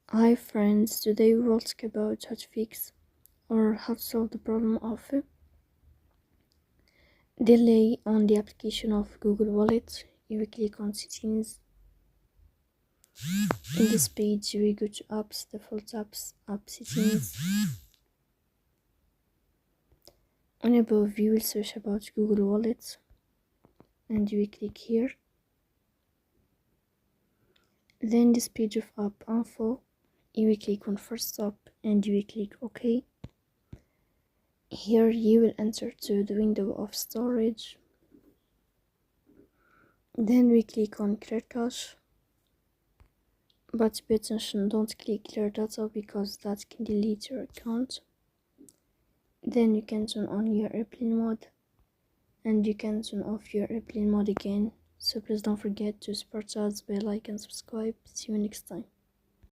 Hi friends, today we will talk about how to fix or how to solve the problem of delay on the application of Google Wallet. You will click on settings. In this page you will go to apps, default apps, app settings. On above you will search about Google Wallet and you will click here. Then this page of app info, you will click on first stop and you will click OK. Here you will enter to the window of storage. Then we click on clear cache, but pay attention, don't click clear data because that can delete your account. Then you can turn on your airplane mode and you can turn off your airplane mode again. So please don't forget to support us by like and subscribe. See you next time.